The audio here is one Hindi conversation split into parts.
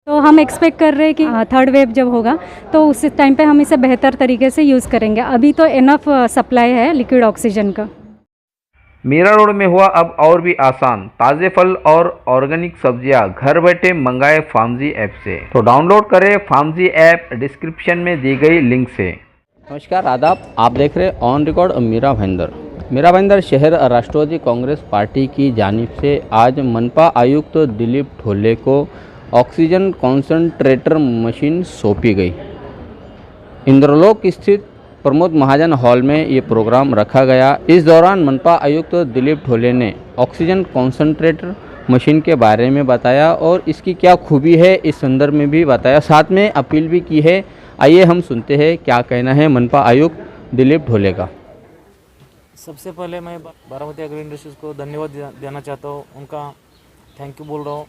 तो हम एक्सपेक्ट कर रहे हैं कि थर्ड वेव जब होगा तो उस टाइम पे हम इसे बेहतर तरीके से यूज़ करेंगे। अभी तो इनफ सप्लाई है लिक्विड ऑक्सीजन का। मीरा रोड में हुआ अब और भी आसान, ताज़े फल और ऑर्गेनिक सब्जियां घर बैठे मंगाए फार्मजी ऐप से। तो डाउनलोड करें फार्मजी ऐप डिस्क्रिप्शन में दी गई लिंक से। नमस्कार, आदाब। आप देख रहे हैं ऑन रिकॉर्ड मीरा भाईंदर शहर राष्ट्रवादी कांग्रेस पार्टी की जानिब से आज मनपा आयुक्त दिलीप ढोले को ऑक्सीजन कॉन्सनट्रेटर मशीन सौंपी गई। इंद्रलोक स्थित प्रमोद महाजन हॉल में ये प्रोग्राम रखा गया। इस दौरान मनपा आयुक्त दिलीप ढोले ने ऑक्सीजन कॉन्सनट्रेटर मशीन के बारे में बताया और इसकी क्या खूबी है इस संदर्भ में भी बताया, साथ में अपील भी की है। आइए हम सुनते हैं क्या कहना है मनपा आयुक्त दिलीप ढोले का। सबसे पहले मैं बारामती एग्रो इंडस्ट्रीज़ को धन्यवाद देना चाहता हूँ, उनका थैंक यू बोल रहा हूँ।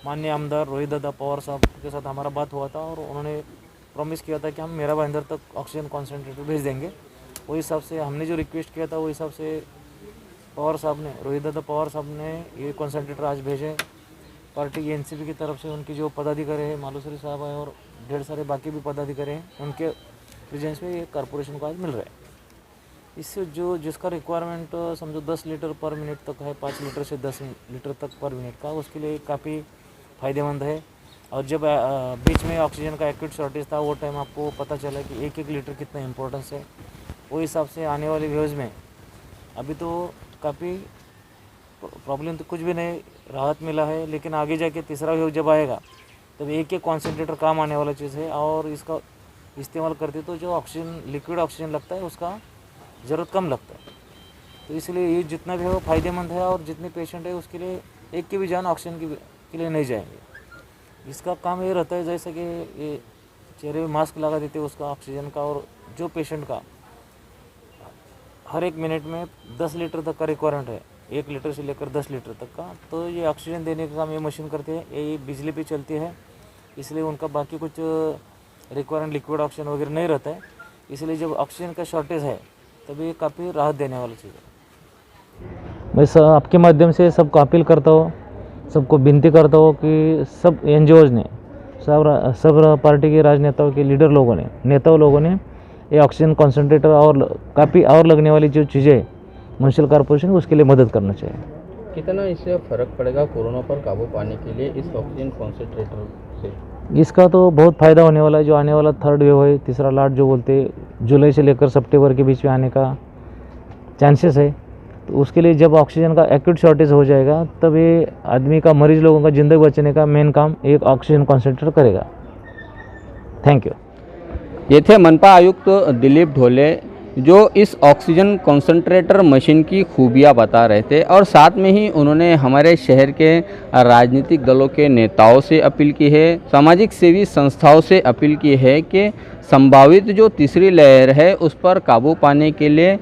माननीय आमदार रोहित दादा पवार साहब के साथ हमारा बात हुआ था और उन्होंने प्रॉमिस किया था कि हम मीरा भाईंदर तक ऑक्सीजन कॉन्सेंट्रेटर भेज देंगे। वही हिसाब से हमने जो रिक्वेस्ट किया था वही हिसाब से पवार साहब ने, रोहित दादा पवार साहब ने ये कॉन्सेंट्रेटर आज भेजे। पार्टी एनसीपी की तरफ से उनकी जो पदाधिकारी है मालूसरी साहब है और ढेर सारे बाकी भी पदाधिकारी हैं, उनके प्रेजेंस में ये कॉरपोरेशन को आज मिल रहा है। इससे जिसका रिक्वायरमेंट समझो 10 लीटर पर मिनट तक है, 5 लीटर से 10 लीटर तक पर मिनट का, उसके लिए काफ़ी फ़ायदेमंद है। और जब बीच में ऑक्सीजन का एक्यूट शॉर्टेज था वो टाइम आपको पता चला कि एक लीटर कितना इम्पोर्टेंस है। वो हिसाब से आने वाले वेव्स में अभी तो काफ़ी प्रॉब्लम तो कुछ भी नहीं, राहत मिला है, लेकिन आगे जाके तीसरा वेव जब आएगा तब एक कॉन्सेंट्रेटर काम आने वाला चीज़ है और इसका इस्तेमाल करते तो जो ऑक्सीजन लिक्विड ऑक्सीजन लगता है उसका ज़रूरत कम लगता है। तो इसलिए ये जितना भी है वो फ़ायदेमंद है और जितने पेशेंट है उसके लिए एक की भी जान ऑक्सीजन के लिए नहीं जाएंगे। इसका काम ये रहता है जैसे कि ये चेहरे में मास्क लगा देते हैं उसका ऑक्सीजन का, और जो पेशेंट का हर एक मिनट में 10 लीटर तक का रिक्वायरमेंट है, 1 लीटर से लेकर 10 लीटर तक का, तो ये ऑक्सीजन देने का काम ये मशीन करती है। ये बिजली पे चलती है, इसलिए उनका बाकी कुछ रिक्वायरमेंट लिक्विड ऑक्सीजन वगैरह नहीं रहता है। इसलिए जब ऑक्सीजन का शॉर्टेज है तभी ये काफ़ी राहत देने वाली चीज़ है। मैं आपके माध्यम से सबको अपील करता हूँ, सबको विनती करता हूँ कि सब एनजीओज ने, सब पार्टी के राजनेताओं के लीडर लोगों ने, नेताओं लोगों ने ये ऑक्सीजन कॉन्सेंट्रेटर और काफ़ी और लगने वाली जो चीज़ें म्युनिसिपल कॉर्पोरेशन को उसके लिए मदद करना चाहिए। कितना इससे फ़र्क पड़ेगा कोरोना पर काबू पाने के लिए इस ऑक्सीजन कॉन्सेंट्रेटर से? इसका तो बहुत फ़ायदा होने वाला है। जो आने वाला थर्ड वेव है, तीसरा लाट जो बोलते जुलाई से लेकर सितंबर के बीच में आने का चांसेस है, तो उसके लिए जब ऑक्सीजन का एक्यूट शॉर्टेज हो जाएगा तब ये आदमी का, मरीज लोगों का ज़िंदगी बचाने का मेन काम एक ऑक्सीजन कॉन्सेंट्रेटर करेगा। Thank you. ये थे मनपा आयुक्त दिलीप ढोले जो इस ऑक्सीजन कॉन्सेंट्रेटर मशीन की खूबियाँ बता रहे थे और साथ में ही उन्होंने हमारे शहर के राजनीतिक दलों के नेताओं से अपील की है, सामाजिक सेवी संस्थाओं से अपील की है कि संभावित जो तीसरी लहर है उस पर काबू पाने के लिए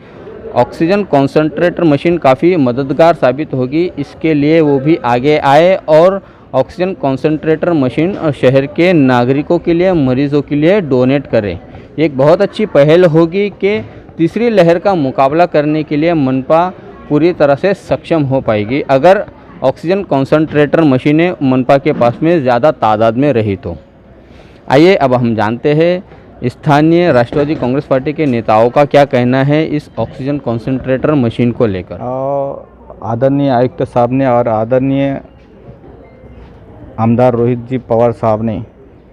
ऑक्सीजन कॉन्सेंट्रेटर मशीन काफ़ी मददगार साबित होगी। इसके लिए वो भी आगे आए और ऑक्सीजन कॉन्सेंट्रेटर मशीन शहर के नागरिकों के लिए, मरीजों के लिए डोनेट करें। एक बहुत अच्छी पहल होगी कि तीसरी लहर का मुकाबला करने के लिए मनपा पूरी तरह से सक्षम हो पाएगी अगर ऑक्सीजन कॉन्सेंट्रेटर मशीनें मनपा के पास में ज़्यादा तादाद में रही तो। आइए अब हम जानते हैं स्थानीय राष्ट्रवादी कांग्रेस पार्टी के नेताओं का क्या कहना है इस ऑक्सीजन कॉन्सेंट्रेटर मशीन को लेकर। आदरणीय आयुक्त साहब ने और आदरणीय आमदार रोहित जी पवार साहब ने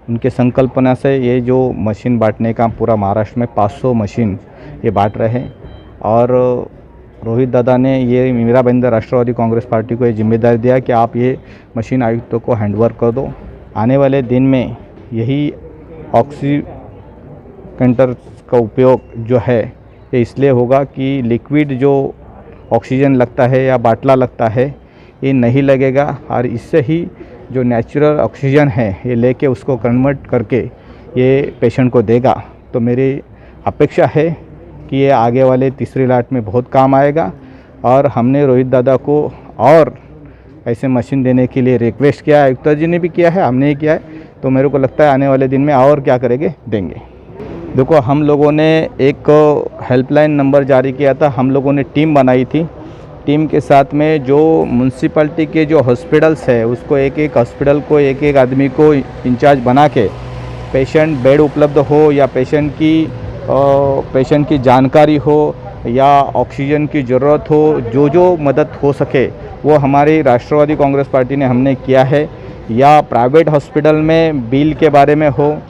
उनके संकल्पना से ये जो मशीन बांटने का पूरा महाराष्ट्र में 500 मशीन ये बांट रहे हैं और रोहित दादा ने ये मीरा भाईंदर राष्ट्रवादी कांग्रेस पार्टी को ये जिम्मेदारी दिया कि आप ये मशीन आयुक्तों को हैंडओवर कर दो। आने वाले दिन में यही ऑक्सीकंटर का उपयोग जो है ये इसलिए होगा कि लिक्विड जो ऑक्सीजन लगता है या बाटला लगता है ये नहीं लगेगा और इससे ही जो नेचुरल ऑक्सीजन है ये लेके उसको कन्वर्ट करके ये पेशेंट को देगा। तो मेरी अपेक्षा है कि ये आगे वाले तीसरी लाट में बहुत काम आएगा और हमने रोहित दादा को और ऐसे मशीन देने के लिए रिक्वेस्ट किया है, आयुक्त जी ने भी किया है, हमने ही किया है, तो मेरे को लगता है आने वाले दिन में और क्या करेंगे, देंगे। देखो, हम लोगों ने एक हेल्पलाइन नंबर जारी किया था, हम लोगों ने टीम बनाई थी टीम के साथ में जो म्यूनसिपैलिटी के जो हॉस्पिटल्स है उसको एक एक हॉस्पिटल को एक एक आदमी को इंचार्ज बना के पेशेंट बेड उपलब्ध हो या पेशेंट की जानकारी हो या ऑक्सीजन की ज़रूरत हो, जो जो मदद हो सके वो हमारी राष्ट्रवादी कांग्रेस पार्टी ने हमने किया है। या प्राइवेट हॉस्पिटल में बिल के बारे में हो,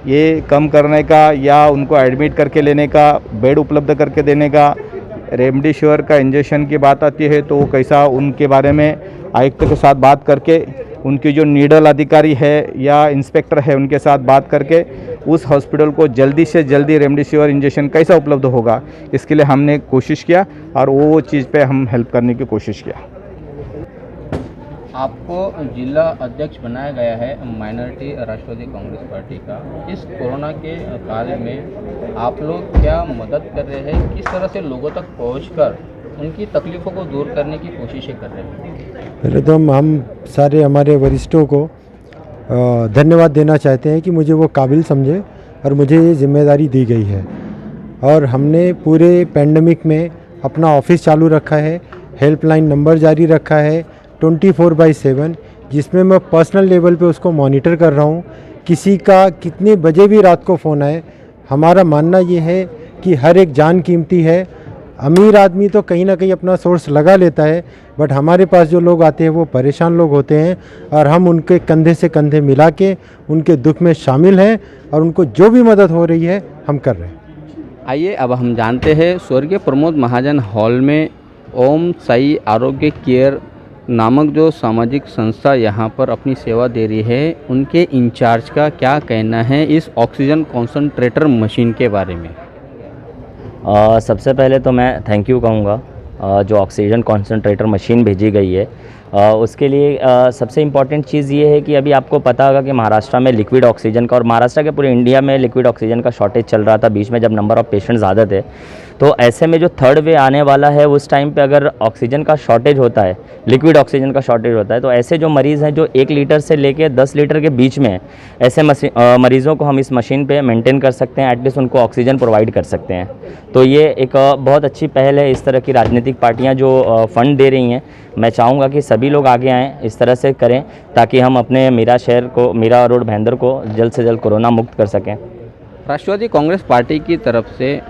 ये कम करने का या उनको एडमिट करके लेने का, बेड उपलब्ध करके देने का, रेमडेसिविर का इंजेक्शन की बात आती है तो कैसा उनके बारे में आयुक्त के साथ बात करके, उनकी जो नीडल अधिकारी है या इंस्पेक्टर है उनके साथ बात करके उस हॉस्पिटल को जल्दी से जल्दी रेमडेसिविर इंजेक्शन कैसा उपलब्ध होगा इसके लिए हमने कोशिश किया और वो चीज़ पे हम हेल्प करने की कोशिश किया। आपको जिला अध्यक्ष बनाया गया है माइनॉरिटी राष्ट्रवादी कांग्रेस पार्टी का। इस कोरोना के काल में आप लोग क्या मदद कर रहे हैं, किस तरह से लोगों तक पहुंचकर उनकी तकलीफ़ों को दूर करने की कोशिशें कर रहे हैं? पहले तो हम सारे हमारे वरिष्ठों को धन्यवाद देना चाहते हैं कि मुझे वो काबिल समझे और मुझे ये जिम्मेदारी दी गई है। और हमने पूरे पैंडमिक में अपना ऑफिस चालू रखा है, हेल्पलाइन नंबर जारी रखा है 24/7, जिसमें मैं पर्सनल लेवल पे उसको मॉनिटर कर रहा हूँ। किसी का कितने बजे भी रात को फ़ोन आए, हमारा मानना ये है कि हर एक जान कीमती है। अमीर आदमी तो कहीं ना कहीं अपना सोर्स लगा लेता है, बट हमारे पास जो लोग आते हैं वो परेशान लोग होते हैं और हम उनके कंधे से कंधे मिला के उनके दुख में शामिल हैं और उनको जो भी मदद हो रही है हम कर रहे हैं। आइए अब हम जानते हैं स्वर्गीय प्रमोद महाजन हॉल में ओम साई आरोग्य केयर नामक जो सामाजिक संस्था यहाँ पर अपनी सेवा दे रही है, उनके इंचार्ज का क्या कहना है इस ऑक्सीजन कॉन्सनट्रेटर मशीन के बारे में। सबसे पहले तो मैं थैंक यू कहूँगा जो ऑक्सीजन कॉन्सनट्रेटर मशीन भेजी गई है उसके लिए। सबसे इम्पॉर्टेंट चीज़ ये है कि अभी आपको पता होगा कि महाराष्ट्र में लिक्विड ऑक्सीजन का और महाराष्ट्र के पूरे इंडिया में लिक्विड ऑक्सीजन का शॉर्टेज चल रहा था बीच में, जब नंबर ऑफ़ पेशेंट ज़्यादा थे। तो ऐसे में जो थर्ड वे आने वाला है उस टाइम पे अगर ऑक्सीजन का शॉर्टेज होता है, लिक्विड ऑक्सीजन का शॉर्टेज होता है, तो ऐसे जो मरीज़ हैं जो 1 लीटर से लेके 10 लीटर के बीच में, ऐसे मरीज़ों को हम इस मशीन पे मेंटेन कर सकते हैं, एटलीस्ट उनको ऑक्सीजन प्रोवाइड कर सकते हैं। तो ये एक बहुत अच्छी पहल है। इस तरह की राजनीतिक पार्टियाँ जो फंड दे रही हैं, मैं चाहूँगा कि सभी लोग आगे आएँ, इस तरह से करें ताकि हम अपने मीरा शहर को, मीरा रोड भैंदर को जल्द से जल्द कोरोना मुक्त कर सकें। राष्ट्रवादी कांग्रेस पार्टी की तरफ से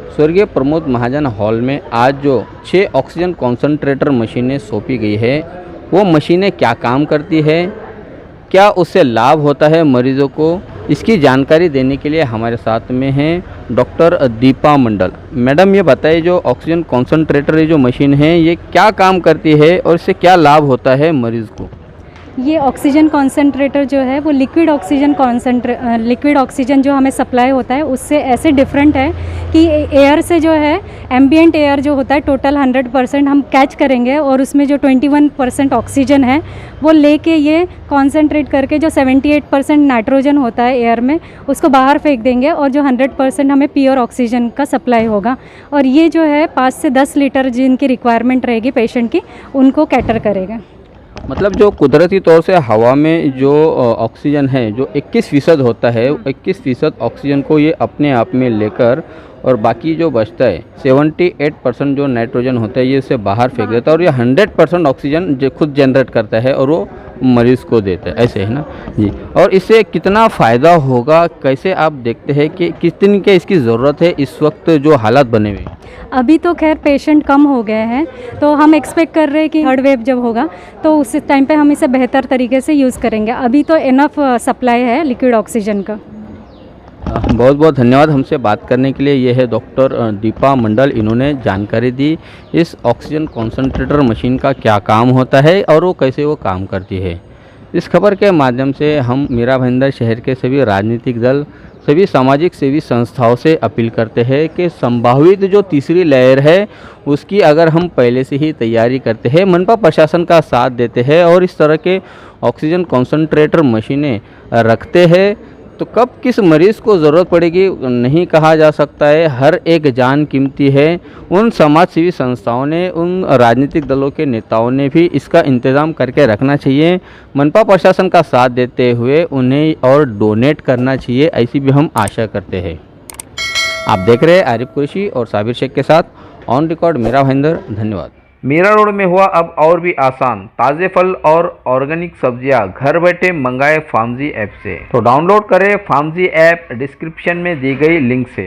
स्वर्गीय प्रमोद महाजन हॉल में आज जो 6 ऑक्सीजन कॉन्सनट्रेटर मशीनें सौंपी गई है, वो मशीनें क्या काम करती है, क्या उससे लाभ होता है मरीज़ों को, इसकी जानकारी देने के लिए हमारे साथ में हैं डॉक्टर दीपा मंडल। मैडम ये बताइए, जो ऑक्सीजन कॉन्सनट्रेटर जो मशीन है ये क्या काम करती है और इससे क्या लाभ होता है मरीज़ को? ये ऑक्सीजन कॉन्सनट्रेटर जो है वो लिक्विड ऑक्सीजन जो हमें सप्लाई होता है उससे ऐसे डिफरेंट है कि एयर से जो है एम्बिएंट एयर जो होता है टोटल 100% हम कैच करेंगे और उसमें जो 21% ऑक्सीजन है वो लेके ये कॉन्सनट्रेट करके जो 78% नाइट्रोजन होता है एयर में उसको बाहर फेंक देंगे और जो 100% हमें प्योर ऑक्सीजन का सप्लाई होगा। और ये जो है 5 से 10 लीटर जिनकी रिक्वायरमेंट रहेगी पेशेंट की, उनको कैटर करेगा। मतलब जो कुदरती तौर से हवा में जो ऑक्सीजन है जो 21% होता है, 21% ऑक्सीजन को ये अपने आप में लेकर और बाकी जो बचता है 78% जो नाइट्रोजन होता है ये उसे बाहर फेंक देता है और ये 100% ऑक्सीजन जो खुद जनरेट करता है और वो मरीज़ को देता है, ऐसे है ना जी। और इससे कितना फ़ायदा होगा, कैसे आप देखते हैं कि कितनी के इसकी ज़रूरत है इस वक्त जो हालात बने हुए? अभी तो खैर पेशेंट कम हो गए हैं, तो हम एक्सपेक्ट कर रहे हैं कि थर्ड वेव जब होगा तो उस टाइम पे हम इसे बेहतर तरीके से यूज़ करेंगे। अभी तो इनफ सप्लाई है लिक्विड ऑक्सीजन का। बहुत बहुत धन्यवाद हमसे बात करने के लिए। ये है डॉक्टर दीपा मंडल, इन्होंने जानकारी दी इस ऑक्सीजन कॉन्सनट्रेटर मशीन का क्या काम होता है और वो कैसे वो काम करती है। इस खबर के माध्यम से हम मीरा भाईंदर शहर के सभी राजनीतिक दल, सभी सामाजिक सेवी संस्थाओं से अपील करते हैं कि संभावित जो तीसरी लहर है उसकी अगर हम पहले से ही तैयारी करते हैं, मनपा प्रशासन का साथ देते हैं और इस तरह के ऑक्सीजन कॉन्सनट्रेटर मशीनें रखते हैं तो कब किस मरीज़ को ज़रूरत पड़ेगी नहीं कहा जा सकता है। हर एक जान कीमती है। उन समाज सेवी संस्थाओं ने, उन राजनीतिक दलों के नेताओं ने भी इसका इंतज़ाम करके रखना चाहिए। मनपा प्रशासन का साथ देते हुए उन्हें और डोनेट करना चाहिए, ऐसी भी हम आशा करते हैं। आप देख रहे हैं आरिफ कुरैशी और साबिर शेख के साथ ऑन रिकॉर्ड मीरा भाईंदर। धन्यवाद। मीरा रोड में हुआ अब और भी आसान, ताज़े फल और ऑर्गेनिक सब्जियां घर बैठे मंगाए फार्मजी ऐप से। तो डाउनलोड करें फार्मजी ऐप डिस्क्रिप्शन में दी गई लिंक से।